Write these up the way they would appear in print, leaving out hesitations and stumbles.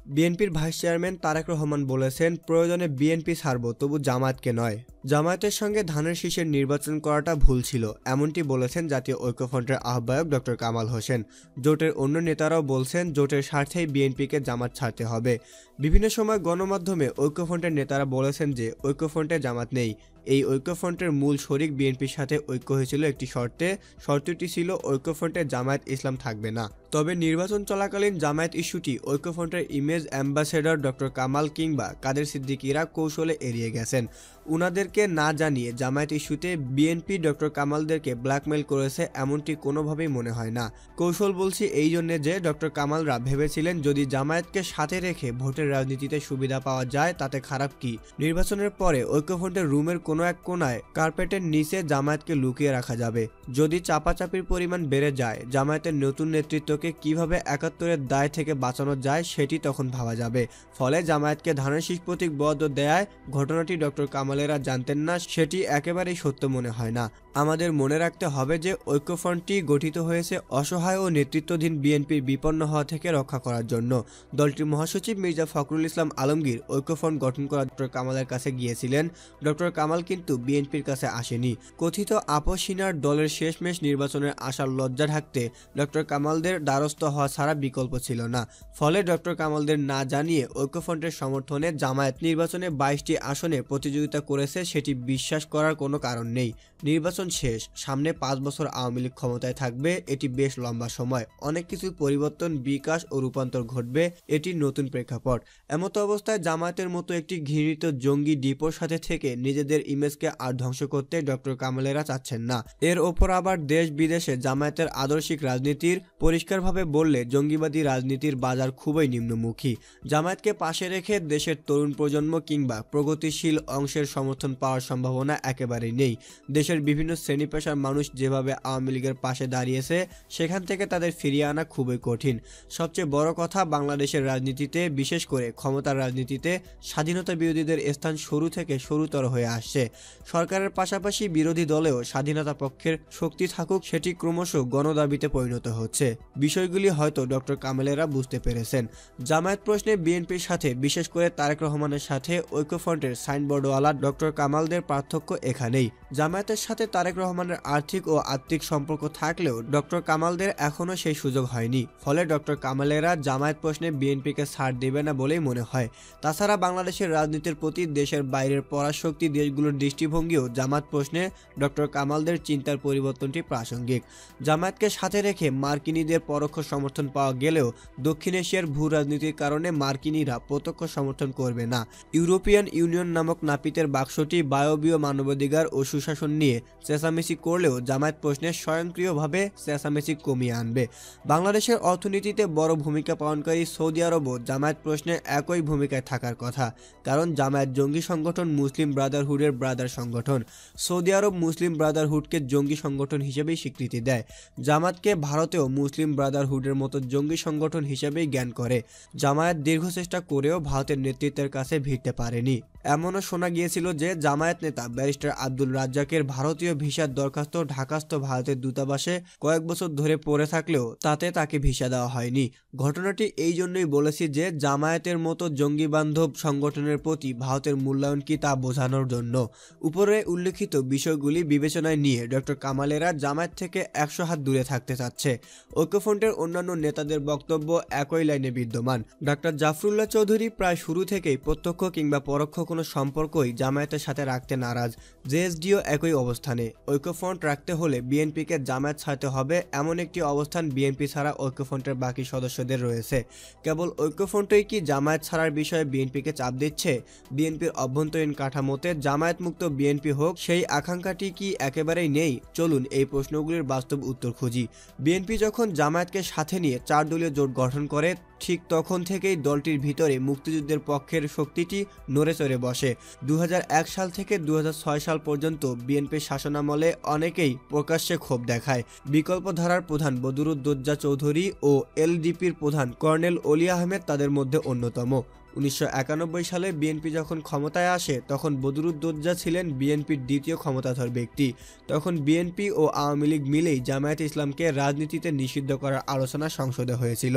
বিএনপির vice chairman Tarique Rahman বলেছেন, প্রয়োজনে বিএনপি ছাড়ব, তবু জামায়াতকে নয়। জামায়াতের সঙ্গে ধানের শীষের নির্বাচন করাটা ভুল ছিল, এমনটি বলেছেন জাতীয় ঐক্যফ্রন্টের আহ্বায়ক ডক্টর কামাল হোসেন। জোটের অন্য নেতারাও বলছেন, জোটের স্বার্থেই বিএনপিকে জামাত ছাড়তে হবে। বিভিন্ন সময় গণমাধ্যমে ঐক্যফ্রন্টের নেতারা বলেছেন যে ঐক্যফ্রন্টে জামাত নেই। এই ঐক্যফ্রন্টের মূল শরিক বিএনপির সাথে ঐক্য হয়েছিল একটি শর্তে। শর্তটি ছিল ঐক্যফ্রন্টে জামায়াত ইসলাম থাকবে না। তবে নির্বাচন চলাকালীন জামায়াত ইস্যুটি ঐক্যফ্রন্টের ইমেজ অ্যাম্বাসেডর ডক্টর কামাল কিংবা কাদের সিদ্দিকীরা কৌশলে এড়িয়ে গেছেন। উনাদেরকে না জানিয়ে জামায়াত ইস্যুতে বিএনপি ডক্টর কামালদেরকে ব্ল্যাকমেইল করেছে, এমনটি কোনোভাবেই মনে হয় না। কৌশল বলছি এই জন্যে যে ডক্টর কামালরা ভেবেছিলেন যদি জামায়াতকে সাথে রেখে ভোটের রাজনীতিতে সুবিধা পাওয়া যায় তাতে খারাপ কি। নির্বাচনের পরে ঐক্যফ্রন্টের রুমের কোনো এক কোনায় কার্পেটের নিচে জামায়াতকে লুকিয়ে রাখা যাবে। যদি চাপাচাপির পরিমাণ বেড়ে যায়, জামায়াতের নতুন নেতৃত্বকে কিভাবে ৭১-এর দায় থেকে বাঁচানো যায় সেটি তখন ভাবা যাবে। ফলে জামায়াতকে ধানের শীষ প্রতীক বরাদ্দ দেয়ায় ঘটনাটি ডক্টর কামালেরা জানতেন না, সেটি একেবারেই সত্য মনে হয় না। আমাদের মনে রাখতে হবে যে ঐক্যফ্রন্টটি গঠিত হয়েছে অসহায় ও নেতৃত্বাধীন বিএনপির বিপন্ন হওয়া থেকে রক্ষা করার জন্য। দলটির মহাসচিব মির্জা ফখরুল ইসলাম আলমগীর ঐক্যফ্রন্ট গঠন করা ডক্টর কামালের কাছে গিয়েছিলেন। ডক্টর কামাল কিন্তু বিএনপির কাছে আসেনি। কথিত আপসহীনার দলের শেষমেশ নির্বাচনের আশার লজ্জা ঢাকতে ডক্টর কামালদের দ্বারস্থ হওয়া ছাড়া বিকল্প ছিল না। ফলে ডক্টর কামালদের না জানিয়ে ঐক্যফ্রন্টের সমর্থনে জামায়াত নির্বাচনে ২২টি আসনে প্রতিযোগিতা করেছে, সেটি বিশ্বাস করার কোনো কারণ নেই। নির্বাচন শেষ, সামনে ৫ বছর আওয়ামী লীগ ক্ষমতায় থাকবে, এটি বেশ লম্বা সময়। অনেক কিছু পরিবর্তন, বিকাশ ও রূপান্তর ঘটবে, এটি নতুন প্রেক্ষাপট। এমত অবস্থায় জামায়াতের মতো একটি ঘৃণিত জঙ্গি ডিপোর সাথে থেকে নিজেদের ইমেজকে আর ধ্বংস করতে ডক্টর কামালেরা চাচ্ছেন না। এর ওপর আবার দেশ বিদেশে জামায়াতের আদর্শিক রাজনীতির পরিষ্কারভাবে বললে জঙ্গিবাদী রাজনীতির বাজার খুবই নিম্নমুখী। জামায়াতকে পাশে রেখে দেশের তরুণ প্রজন্ম কিংবা প্রগতিশীল অংশের সমর্থন পাওয়ার সম্ভাবনা একেবারেই নেই। দেশের বিভিন্ন শ্রেণী পেশার মানুষ যেভাবে আওয়ামী লীগের পাশে দাঁড়িয়েছে, সেখান থেকে তাদের ফিরিয়ে আনা খুবই কঠিন। সবচেয়ে বড় কথা, বাংলাদেশের রাজনীতিতে, বিশেষ করে ক্ষমতার রাজনীতিতে স্বাধীনতা বিরোধীদের স্থান শুরু থেকে শুরুতর হয়ে আসছে। সরকারের পাশাপাশি বিরোধী দলেও স্বাধীনতা পক্ষের শক্তি থাকুক, সেটি ক্রমশ গণদাবিতে পরিণত হচ্ছে। বিষয়গুলি হয়তো ডক্টর কামালেরা বুঝতে পেরেছেন। জামায়াত প্রশ্নে বিএনপির সাথে, বিশেষ করে তারেক রহমানের সাথে ঐক্যফ্রন্টের সাইনবোর্ডওয়ালা ডক্টর কামালদের পার্থক্য এখানেই। জামায়াতের সাথে তারেক রহমানের আর্থিক ও আত্মিক সম্পর্ক থাকলেও ডক্টর কামালদের এখনও সেই সুযোগ হয়নি। ফলে ডক্টর কামালেরা জামায়াত প্রশ্নে বিএনপিকে ছাড় দেবে না বলেই মনে হয়। তাছাড়া বাংলাদেশের রাজনীতির প্রতি দেশের বাইরের পরাশক্তি দেশগুলোর দৃষ্টিভঙ্গিও জামায়াত প্রশ্নে ডক্টর কামালদের চিন্তার পরিবর্তনটি প্রাসঙ্গিক। জামায়াতকে সাথে রেখে মার্কিনীদের পরোক্ষ সমর্থন পাওয়া গেলেও দক্ষিণ এশিয়ার ভূ রাজনীতির কারণে মার্কিনীরা প্রত্যক্ষ সমর্থন করবে না। ইউরোপিয়ান ইউনিয়ন নামক নাপিতের বাক্সটি বায়বীয় মানবাধিকার ও সুশাসন নিয়ে চেঁচামেচি করলেও জামায়াত প্রশ্নে স্বয়ংক্রিয়ভাবে চেঁচামেচি কমিয়ে আনবে। বাংলাদেশের অর্থনীতিতে বড় ভূমিকা পালনকারী সৌদি আরবও জামায়াত প্রশ্নে একই ভূমিকায় থাকার কথা, কারণ জামায়াত জঙ্গি সংগঠন মুসলিম ব্রাদারহুডের ব্রাদার সংগঠন। সৌদি আরব মুসলিম ব্রাদারহুডকে জঙ্গি সংগঠন হিসেবেই স্বীকৃতি দেয়। জামায়াতকে ভারতেও মুসলিম ব্রাদারহুডের মতো জঙ্গি সংগঠন হিসেবেই জ্ঞান করে। জামায়াত দীর্ঘ চেষ্টা করেও ভারতের নেতৃত্বের কাছে ভিড়তে পারেনি। এমনও শোনা গিয়েছিল যে জামায়াত নেতা ব্যারিস্টার আব্দুল রাজ্জাকের ভারতীয় ভিসার দরখাস্ত ঢাকাস্থ ভারতের দূতাবাসে কয়েক বছর ধরে পড়ে থাকলেও তাতে তাকে ভিসা দেওয়া হয়নি। ঘটনাটি এই জন্যই বলেছি যে জামায়াতের মতো জঙ্গি বান্ধব সংগঠনের প্রতি ভারতের মূল্যায়ন কি তা বোঝানোর জন্য। উপরে উল্লেখিত বিষয়গুলি বিবেচনায় নিয়ে ডক্টর কামালেরা জামায়াত থেকে ১০০ হাত দূরে থাকতে চাচ্ছে। ঐক্যফ্রন্টের অন্যান্য নেতাদের বক্তব্য একই লাইনে বিদ্যমান। ডাক্তার জাফরুল্লাহ চৌধুরী প্রায় শুরু থেকেই প্রত্যক্ষ কিংবা পরোক্ষ কোনো সম্পর্কই জামায়াতের সাথে রাখতে নারাজ। জেএসডিও একই অবস্থানে। ঐক্যফ্রন্ট রাখতে হলে বিএনপিকে জামায়াত ছাড়তে হবে, এমন একটি অবস্থান বিএনপি ছাড়া ঐক্যফ্রন্টের বাকি সদস্যদের রয়েছে। কেবল ঐক্যফ্রন্টই কি জামায়াত ছাড়ার বিষয়ে বিএনপিকে চাপ দিচ্ছে? বিএনপির অভ্যন্তরীণ কাঠামোতে জামায়াত মুক্ত বিএনপি হোক, সেই আকাঙ্ক্ষাটি কি একেবারেই নেই? চলুন এই প্রশ্নগুলির বাস্তব উত্তর খুঁজি। বিএনপি যখন জামায়াতকে সাথে নিয়ে ৪ দলীয় জোট গঠন করে, ঠিক তখন থেকেই দলটির ভিতরে মুক্তিযুদ্ধের পক্ষের শক্তিটি নড়ে চড়ে বসে। ২০০১ সাল থেকে ২০০৬ সাল পর্যন্ত বিএনপির শাসনামলে অনেকেই প্রকাশ্যে ক্ষোভ দেখায়। বিকল্প ধারার প্রধান বদরুদ্দোজা চৌধুরী ও এলডিপির প্রধান কর্নেল অলি আহমেদ তাদের মধ্যে অন্যতম। 1991 সালে বিএনপি যখন ক্ষমতায় আসে তখন বদরুদ্দোজা ছিলেন বিএনপির দ্বিতীয় ক্ষমতাধর ব্যক্তি। তখন বিএনপি ও আওয়ামী লীগ মিলেই জামায়াতে ইসলামকে রাজনীতিতে নিষিদ্ধ করার আলোচনা সংসদে হয়েছিল।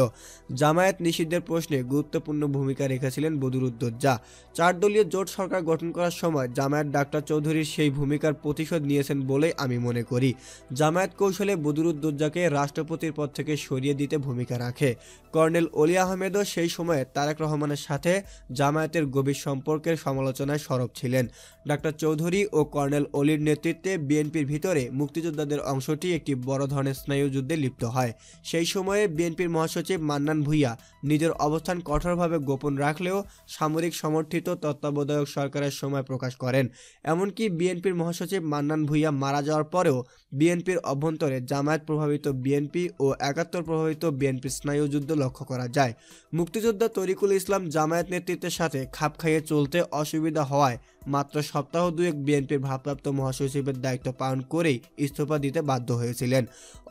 জামায়াত নিষিদ্ধের প্রশ্নে গুরুত্বপূর্ণ ভূমিকা রেখেছিলেন বদরুদ্দোজা। 4 দলীয় জোট সরকার গঠন করার সময় জামায়াত ডাক্তার চৌধুরীর সেই ভূমিকার প্রতিশোধ নিয়েছেন বলেই আমি মনে করি। জামায়াত কৌশলে বদরুদ্দোজাকে রাষ্ট্রপতির পদ থেকে সরিয়ে দিতে ভূমিকা রাখে। কর্নেল অলি আহমেদও সেই সময়ে তারেক রহমানের সাথে জামায়াতের গভীর সম্পর্কের সমালোচনায় সরব ছিলেন। ডাক্তার চৌধুরী ও কর্নেল অলির নেতৃত্বে বিএনপির ভিতরে মুক্তিযোদ্ধাদের অংশটি একটি বড় ধরনের স্নায়ুযুদ্ধে লিপ্ত হয়। সেই সময়ে বিএনপির মহাসচিব মান্নান ভূঁইয়া নিজের অবস্থান কঠোরভাবে গোপন রাখলেও সামরিক সমর্থিত তত্ত্বাবধায়ক সরকারের সময় প্রকাশ করেন। এমনকি বিএনপির মহাসচিব মান্নান ভূঁইয়া মারা যাওয়ার পরেও বিএনপির অভ্যন্তরে জামায়াত প্রভাবিত বিএনপি ও 71 প্রভাবিত বিএনপির স্নায়ুযুদ্ধ লক্ষ্য করা যায়। মুক্তিযোদ্ধা তরিকুল ইসলাম জামায়াত নেতৃত্বের সাথে খাপ খাইয়ে চলতে অসুবিধা হওয়ায় মাত্র সপ্তাহ দুয়েক বিএনপির ভারপ্রাপ্ত মহাসচিবের দায়িত্ব পালন করেই ইস্তফা দিতে বাধ্য হয়েছিলেন।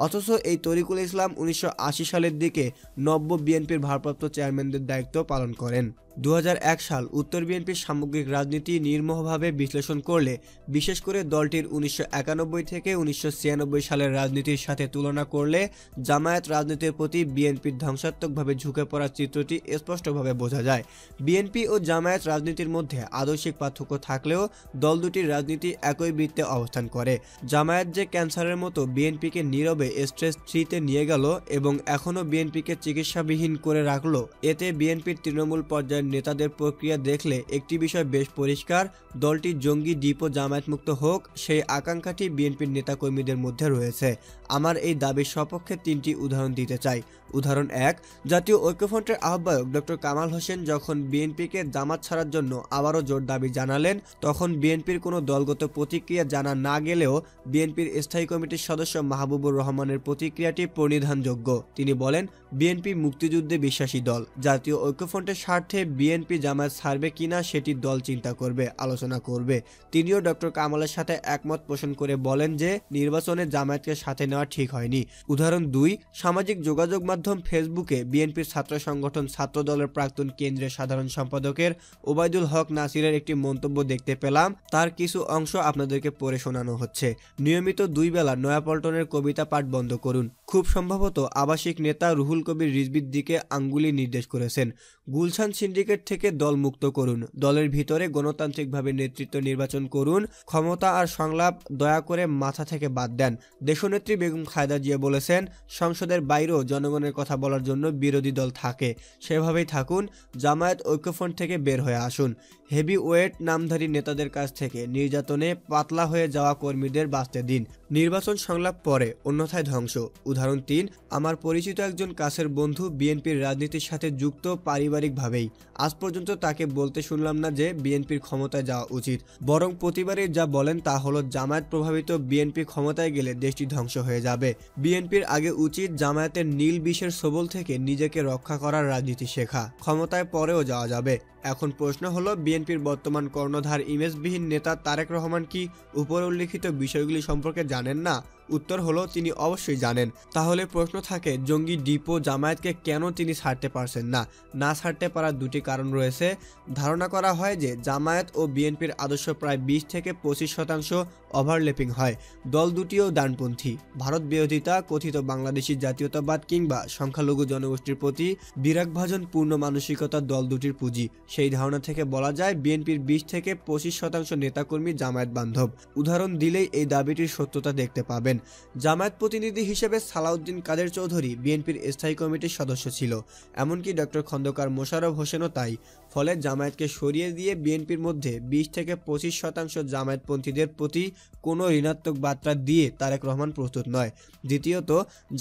অথচ এই তরিকুল ইসলাম 1980 সালের দিকে নব্য বিএনপির ভারপ্রাপ্ত চেয়ারম্যানদের দায়িত্ব পালন করেন। 2001 সাল উত্তর বিএনপির সামগ্রিক রাজনীতি নির্মোহভাবে বিশ্লেষণ করলে, বিশেষ করে দলটির 1991 থেকে 1996 সালের রাজনীতির সাথে তুলনা করলে জামায়াত রাজনীতির প্রতি বিএনপির ধ্বংসাত্মকভাবে ঝুঁকে পড়ার চিত্রটি স্পষ্টভাবে বোঝা যায়। বিএনপি ও জামায়াত রাজনীতির মধ্যে আদর্শিক পার্থক্য থাকলেও দল দুটির রাজনীতি একই বৃত্তে অবস্থান করে। জামায়াত যে ক্যান্সারের মতো বিএনপিকে নীরবে স্টেজ 3-তে নিয়ে গেল এবং এখনও বিএনপিকে চিকিৎসাবিহীন করে রাখল, এতে বিএনপির তৃণমূল পর্যায়ের নেতাদের প্রক্রিয়া দেখলে একটি বিষয় বেশ পরিষ্কার, দলটি জঙ্গি ডিপো জামায়াতমুক্ত হোক সেই আকাঙ্ক্ষাটি বিএনপির নেতাকর্মীদের মধ্যে রয়েছে। আমার এই দাবির সপক্ষে 3টি উদাহরণ দিতে চাই। উদাহরণ 1, জাতীয় ঐক্যফ্রন্টের আহ্বায়ক ডক্টর কামাল হোসেন যখন বিএনপিকে জামাত ছাড়ার জন্য আবারও জোর দাবি জানালেন, তখন বিএনপির কোনো দলগত প্রতিক্রিয়া জানা না গেলেও বিএনপির স্থায়ী কমিটির সদস্য মাহবুবুর রহমানের প্রতিক্রিয়াটি প্রণিধানযোগ্য। তিনি বলেন, বিএনপি মুক্তিযুদ্ধে বিশ্বাসী দল, জাতীয় ঐক্যফ্রন্টের স্বার্থে বিএনপি জামায়াত ছাড়বে কিনা সেটি দল চিন্তা করবে, আলোচনা করবে। তিনিও ডক্টর কামালের সাথে একমত পোষণ করে বলেন যে নির্বাচনে জামায়াতকে সাথে নেওয়া ঠিক হয়নি। উদাহরণ 2, সামাজিক যোগাযোগ মাধ্যম ফেসবুকে বিএনপির ছাত্র সংগঠন ছাত্র দলের প্রাক্তন কেন্দ্রীয় সাধারণ সম্পাদকের ওবায়দুল হক নাসিরের একটি মন্তব্য দেখতে পেলাম, তার কিছু অংশ আপনাদেরকে পড়ে শোনানো হচ্ছে। নিয়মিত 2 বেলা নয়াপল্টনের কবিতা পাঠ বন্ধ করুন। খুব সম্ভবত আবাসিক নেতা রুহুল কবির রিজভির দিকে আঙ্গুলি নির্দেশ করেছেন। গুলশান সিন্ডিকেট থেকে দল মুক্ত করুন, দলের ভিতরে গণতান্ত্রিকভাবে নেতৃত্ব নির্বাচন করুন, ক্ষমতা আর সংলাপ দয়া করে মাথা থেকে বাদ দেন। দেশনেত্রী বেগম খালেদা জিয়া বলেছেন, সংসদের বাইরেও জনগণের কথা বলার জন্য বিরোধী দল থাকে, সেভাবেই থাকুন, জামায়াত ঐক্যফ্রন্ট থেকে বের হয়ে আসুন। হেভি ওয়েট নামধারী নেতাদের কাছ থেকে নির্যাতনে পাতলা হয়ে যাওয়া কর্মীদের বাঁচতে দিন। নির্বাচন সংলাপ পরে, অন্যথায় ধ্বংস। উদাহরণ 3, আমার পরিচিত একজন কাছের বন্ধু বিএনপির রাজনীতির সাথে যুক্ত পারিবারিকভাবেই। আজ পর্যন্ত তাকে বলতে শুনলাম না যে বিএনপির ক্ষমতায় যাওয়া উচিত, বরং প্রতিবারই যা বলেন তা হলো জামায়াত প্রভাবিত বিএনপি ক্ষমতায় গেলে দেশটি ধ্বংস হয়ে যাবে। বিএনপির আগে উচিত জামায়াতের নীল বিষের সবল থেকে নিজেকে রক্ষা করার রাজনীতি শেখা, ক্ষমতায় পরেও যাওয়া যাবে। এখন প্রশ্ন হলো, বিএনপির বর্তমান কর্ণধার ইমেজবিহীন নেতা তারেক রহমান কি উপর উল্লিখিত বিষয়গুলি সম্পর্কে জানেন না? উত্তর হলো, তিনি অবশ্যই জানেন। তাহলে প্রশ্ন থাকে, জঙ্গি ডিপো জামায়াতকে কেন তিনি ছাড়তে পারছেন না? না ছাড়তে পারার 2টি কারণ রয়েছে। ধারণা করা হয় যে জামায়াত ও বিএনপির আদর্শ প্রায় 20 থেকে 25% ওভারল্যাপিং হয়। দল দুটিও ডানপন্থী, ভারত বিরোধিতা, কথিত বাংলাদেশি জাতীয়তাবাদ কিংবা সংখ্যালঘু জনগোষ্ঠীর প্রতি বিরাগভাজন পূর্ণ মানসিকতা দল দুটির পুঁজি। সেই ধারণা থেকে বলা যায় বিএনপির 20 থেকে 25% নেতাকর্মী জামায়াত বান্ধব। উদাহরণ দিলেই এই দাবিটির সত্যতা দেখতে পাবেন। জামায়াত প্রতিনিধি হিসেবে সালাউদ্দিন কাদের চৌধুরী বিএনপির স্থায়ী কমিটির সদস্য ছিল, এমনকি ডক্টর খন্দকার মোশাররফ হোসেনও তাই। ফলে জামায়াতকে সরিয়ে দিয়ে বিএনপির মধ্যে 20 থেকে 25% জামায়াতপন্থীদের প্রতি কোনো ঋণাত্মক বার্তা দিয়ে তারেক রহমান প্রস্তুত নয়। দ্বিতীয়ত,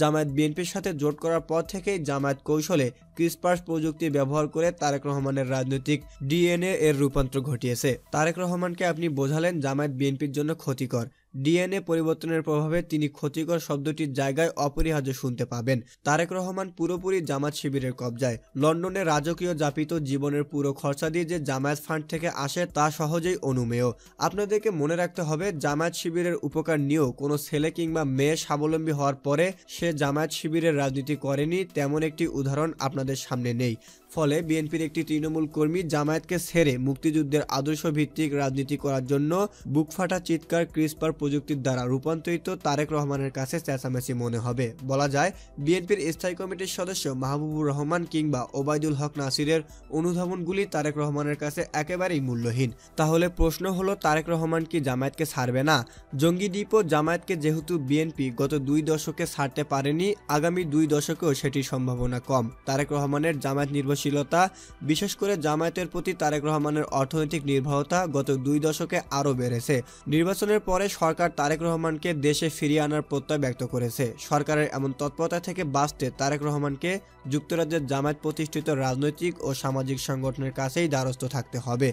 জামায়াত বিএনপির সাথে জোট করার পর থেকেই জামায়াত কৌশলে ক্রিসপাস প্রযুক্তি ব্যবহার করে তারেক রহমানের রাজনৈতিক ডিএনএ এর রূপান্তর ঘটিয়েছে। তারেক রহমানকে আপনি বোঝালেন জামায়াত বিএনপির জন্য ক্ষতিকর। ডিএনএ পরিবর্তনের প্রভাবে তিনি ক্ষতিকর শব্দটির জায়গায় অপরিহার্য শুনতে পাবেন। তারেক রহমান পুরোপুরি জামাত শিবিরের কবজায়। লন্ডনে রাজকীয় যাপিত জীবনের পুরো খরচা দিয়ে যে জামায়াত ফান্ড থেকে আসে তা সহজেই অনুমেয়। আপনাদেরকে মনে রাখতে হবে, জামায়াত শিবিরের উপকার নিয়েও কোনো ছেলে কিংবা মেয়ে স্বাবলম্বী হওয়ার পরে সে জামায়াত শিবিরের রাজনীতি করেনি, তেমন একটি উদাহরণ আপনাদের সামনে নেই। ফলে বিএনপির একটি তৃণমূল কর্মী জামায়াতকে ছেড়ে মুক্তিযুদ্ধের আদর্শ ভিত্তিক রাজনীতি করার জন্য বুকফাটা চিৎকার ক্রিসপার প্রযুক্তির দ্বারা রূপান্তরিত তারেক রহমানের কাছে চেঁচামেচি মনে হবে। বলা যায় বিএনপির স্থায়ী কমিটির সদস্য মাহবুবুর রহমান কিংবা ওবায়দুল হক নাসিরের অনুধাবনগুলি তারেক রহমানের কাছে একেবারেই মূল্যহীন। তাহলে প্রশ্ন হলো, তারেক রহমান কি জামায়াতকে ছাড়বে না? জঙ্গিদ্বীপ জামায়াতকে যেহেতু বিএনপি গত 2 দশকে ছাড়তে পারেনি, আগামী 2 দশকেও সেটির সম্ভাবনা কম। তারেক রহমানের জামায়াত নির্ভরশীলতা, বিশেষ করে জামায়াতের প্রতি তারেক রহমানের অর্থনৈতিক নির্ভরতা গত 2 দশকে আরও বেড়েছে। নির্বাচনের পরে সরকার তারেক রহমানকে দেশে ফিরিয়ে আনার প্রত্যয় ব্যক্ত করেছে। সরকারের এমন তৎপরতা থেকে বাঁচতে তারেক রহমানকে যুক্তরাজ্যের জামায়াত প্রতিষ্ঠিত রাজনৈতিক ও সামাজিক সংগঠনের কাছেই দ্বারস্থ থাকতে হবে।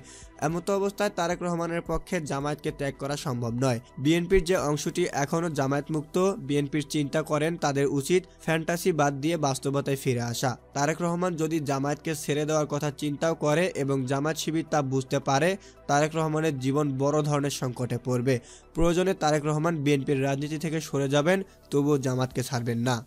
এমতো অবস্থায় তারেক রহমানের পক্ষে জামায়াতকে ত্যাগ করা সম্ভব নয়। বিএনপির যে অংশটি এখনও জামায়াত মুক্ত, বিএনপির চিন্তা করেন তাদের উচিত ফ্যান্টাসি বাদ দিয়ে বাস্তবতায় ফিরে আসা। তারেক রহমান যদি জামায়াতকে ছেড়ে দেওয়ার কথা চিন্তাও করে এবং জামায়াত শিবির তা বুঝতে পারে, তারেক রহমানের জীবন বড় ধরনের সংকটে পড়বে। প্রয়োজনে তারেক রহমান বিএনপির রাজনীতি থেকে সরে যাবেন, তবুও জামায়াতকে ছাড়বেন না।